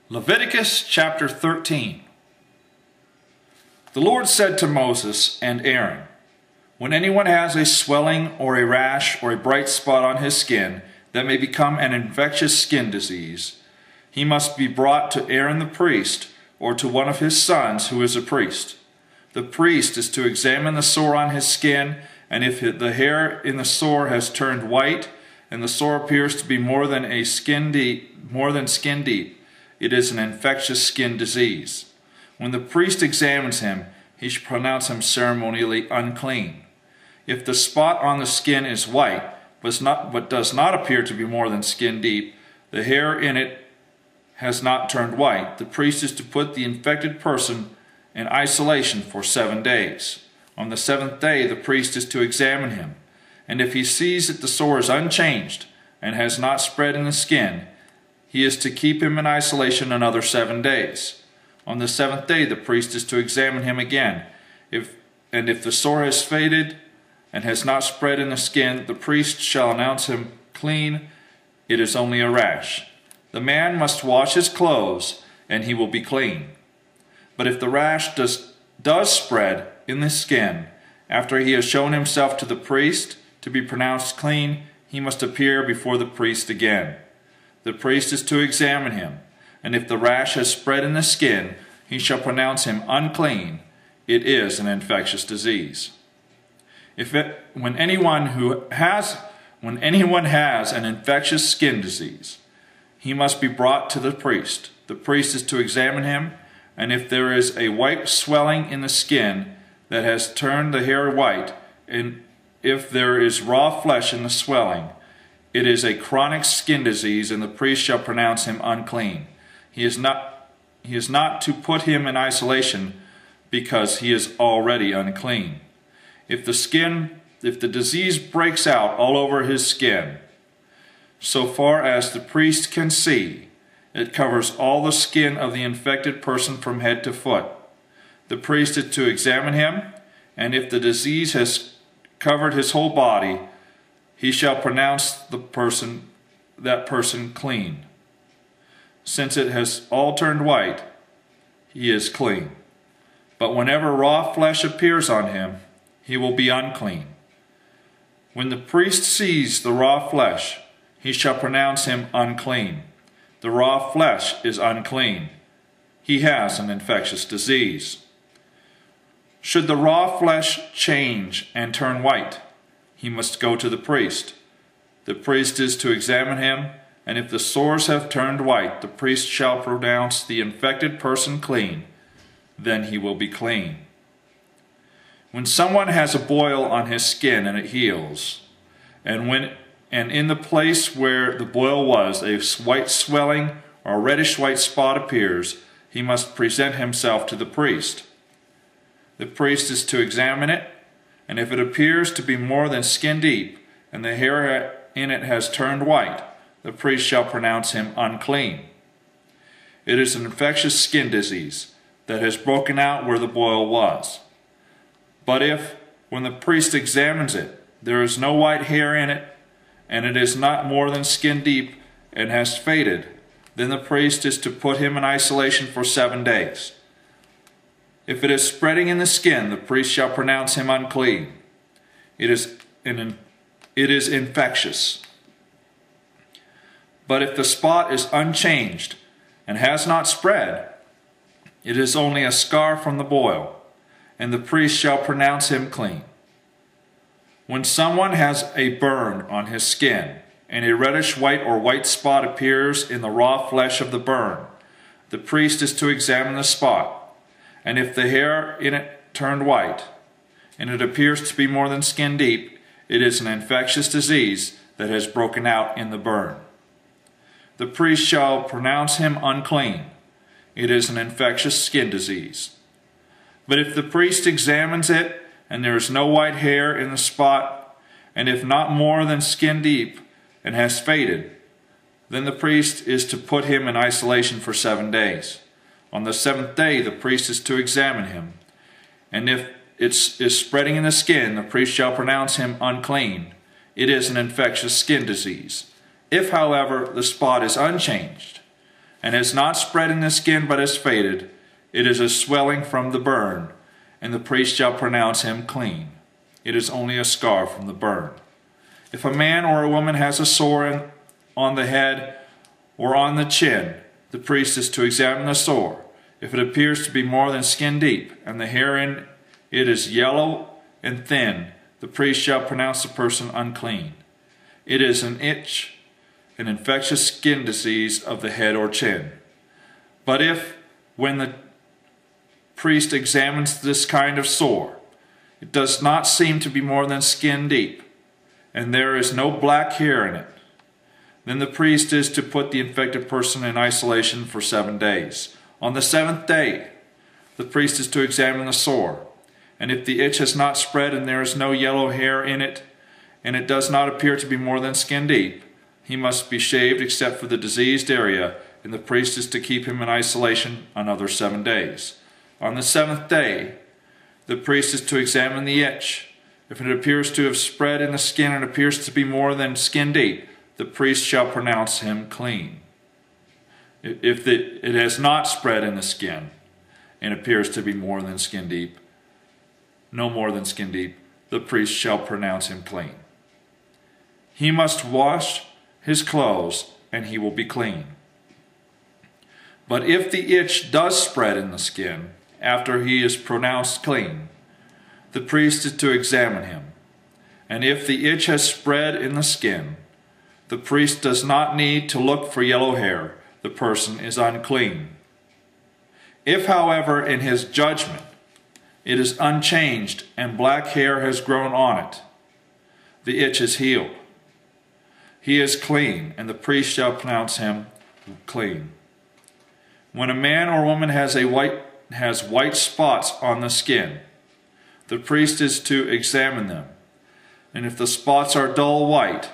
Leviticus Chapter 13. The Lord said to Moses and Aaron, "When anyone has a swelling or a rash or a bright spot on his skin that may become an infectious skin disease, he must be brought to Aaron the priest or to one of his sons who is a priest. The priest is to examine the sore on his skin, and if the hair in the sore has turned white and the sore appears to be more than skin deep, it is an infectious skin disease. When the priest examines him, he shall pronounce him ceremonially unclean. If the spot on the skin is white, but does not appear to be more than skin deep, the hair in it has not turned white, the priest is to put the infected person in isolation for 7 days. On the 7th day, the priest is to examine him, and if he sees that the sore is unchanged and has not spread in the skin, he is to keep him in isolation another 7 days. On the 7th day, the priest is to examine him again. If the sore has faded and has not spread in the skin, the priest shall announce him clean. It is only a rash. The man must wash his clothes, and he will be clean. But if the rash does spread in the skin, after he has shown himself to the priest to be pronounced clean, he must appear before the priest again. The priest is to examine him, and if the rash has spread in the skin, he shall pronounce him unclean. It is an infectious disease. When anyone has an infectious skin disease, he must be brought to the priest. The priest is to examine him, and if there is a white swelling in the skin that has turned the hair white, and if there is raw flesh in the swelling, it is a chronic skin disease, and the priest shall pronounce him unclean. He is not to put him in isolation because he is already unclean. If the disease breaks out all over his skin, so far as the priest can see, it covers all the skin of the infected person from head to foot. The priest is to examine him, and if the disease has covered his whole body, he shall pronounce that person clean. Since it has all turned white, he is clean. But whenever raw flesh appears on him, he will be unclean. When the priest sees the raw flesh, he shall pronounce him unclean. The raw flesh is unclean. He has an infectious disease. Should the raw flesh change and turn white, he must go to the priest. The priest is to examine him, and if the sores have turned white, the priest shall pronounce the infected person clean. Then he will be clean. When someone has a boil on his skin and it heals, and in the place where the boil was, a white swelling or a reddish white spot appears, he must present himself to the priest. The priest is to examine it, and if it appears to be more than skin deep, and the hair in it has turned white, the priest shall pronounce him unclean. It is an infectious skin disease that has broken out where the boil was. But if, when the priest examines it, there is no white hair in it, and it is not more than skin deep and has faded, then the priest is to put him in isolation for 7 days. If it is spreading in the skin, the priest shall pronounce him unclean. It is infectious. But if the spot is unchanged and has not spread, it is only a scar from the boil, and the priest shall pronounce him clean. When someone has a burn on his skin, and a reddish white or white spot appears in the raw flesh of the burn, the priest is to examine the spot. And if the hair in it turned white, and it appears to be more than skin deep, it is an infectious disease that has broken out in the burn. The priest shall pronounce him unclean. It is an infectious skin disease. But if the priest examines it, and there is no white hair in the spot, and if not more than skin deep and has faded, then the priest is to put him in isolation for 7 days. On the 7th day, the priest is to examine him, and if it is spreading in the skin, the priest shall pronounce him unclean. It is an infectious skin disease. If, however, the spot is unchanged, and has not spread in the skin but has faded, it is a swelling from the burn, and the priest shall pronounce him clean. It is only a scar from the burn. If a man or a woman has a sore on the head or on the chin, the priest is to examine the sore. If it appears to be more than skin deep, and the hair in it is yellow and thin, the priest shall pronounce the person unclean. It is an itch, an infectious skin disease of the head or chin. But if, when the priest examines this kind of sore, it does not seem to be more than skin deep, and there is no black hair in it, then the priest is to put the infected person in isolation for 7 days. On the 7th day, the priest is to examine the sore, and if the itch has not spread and there is no yellow hair in it, and it does not appear to be more than skin deep, he must be shaved except for the diseased area, and the priest is to keep him in isolation another 7 days. On the 7th day, the priest is to examine the itch. If it appears to have spread in the skin and appears to be more than skin deep, the priest shall pronounce him clean. If it has not spread in the skin and appears to be more than skin deep, no more than skin deep, the priest shall pronounce him clean. He must wash his clothes, and he will be clean. But if the itch does spread in the skin after he is pronounced clean, the priest is to examine him. And if the itch has spread in the skin, the priest does not need to look for yellow hair. The person is unclean. If, however, in his judgment it is unchanged and black hair has grown on it, the itch is healed. He is clean, and the priest shall pronounce him clean. When a man or woman has white spots on the skin, the priest is to examine them. And if the spots are dull white,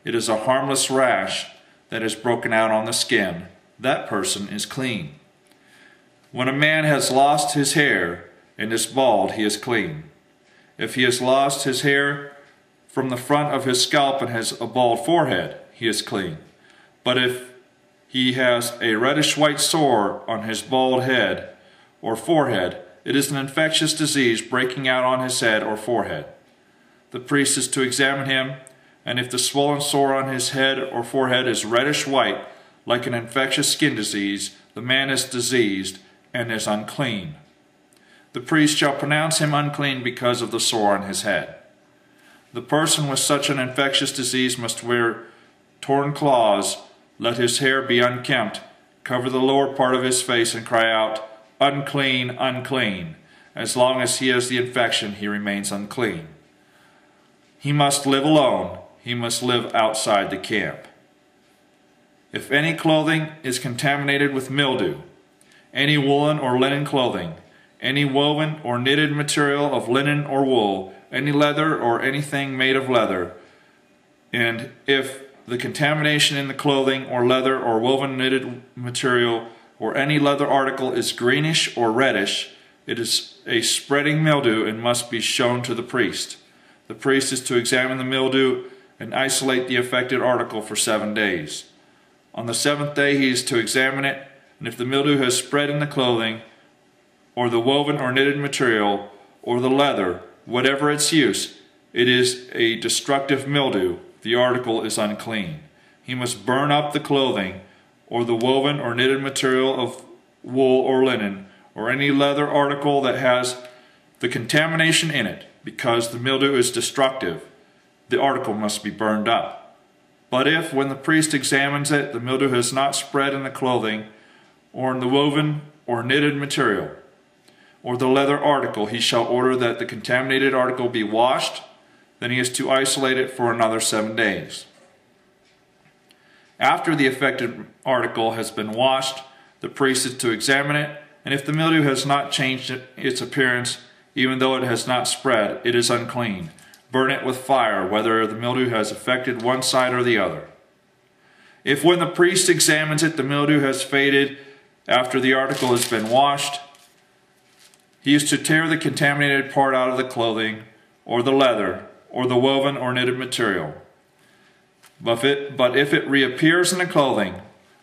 it is a harmless rash that is broken out on the skin. That person is clean. When a man has lost his hair and is bald, he is clean. If he has lost his hair from the front of his scalp and has a bald forehead, he is clean. But if he has a reddish white sore on his bald head or forehead, it is an infectious disease breaking out on his head or forehead. The priest is to examine him, and if the swollen sore on his head or forehead is reddish white, like an infectious skin disease, the man is diseased and is unclean. The priest shall pronounce him unclean because of the sore on his head. The person with such an infectious disease must wear torn cloths, let his hair be unkempt, cover the lower part of his face, and cry out, "Unclean, unclean." As long as he has the infection, he remains unclean. He must live alone. He must live outside the camp. If any clothing is contaminated with mildew, any woolen or linen clothing, any woven or knitted material of linen or wool, any leather or anything made of leather, and if the contamination in the clothing or leather or woven knitted material or any leather article is greenish or reddish, it is a spreading mildew and must be shown to the priest. The priest is to examine the mildew and isolate the affected article for 7 days. On the 7th day he is to examine it, and if the mildew has spread in the clothing, or the woven or knitted material, or the leather, whatever its use, it is a destructive mildew, the article is unclean. He must burn up the clothing, or the woven or knitted material of wool or linen, or any leather article that has the contamination in it, because the mildew is destructive. The article must be burned up. But if, when the priest examines it, the mildew has not spread in the clothing, or in the woven or knitted material, or the leather article, he shall order that the contaminated article be washed. Then he is to isolate it for another 7 days. After the affected article has been washed, the priest is to examine it, and if the mildew has not changed its appearance, even though it has not spread, it is unclean. Burn it with fire, whether the mildew has affected one side or the other. If when the priest examines it, the mildew has faded after the article has been washed, he is to tear the contaminated part out of the clothing, or the leather, or the woven or knitted material. But if it reappears in the clothing,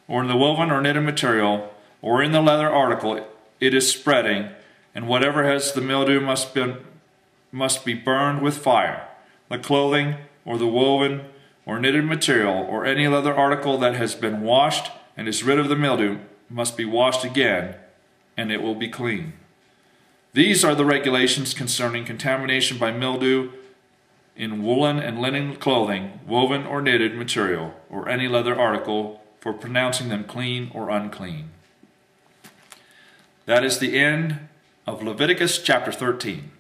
or in the woven or knitted material, or in the leather article it is spreading, and whatever has the mildew must be burned with fire. The clothing, or the woven or knitted material, or any leather article that has been washed and is rid of the mildew must be washed again, and it will be clean. These are the regulations concerning contamination by mildew in woolen and linen clothing, woven or knitted material, or any leather article, for pronouncing them clean or unclean. That is the end of Leviticus chapter 13.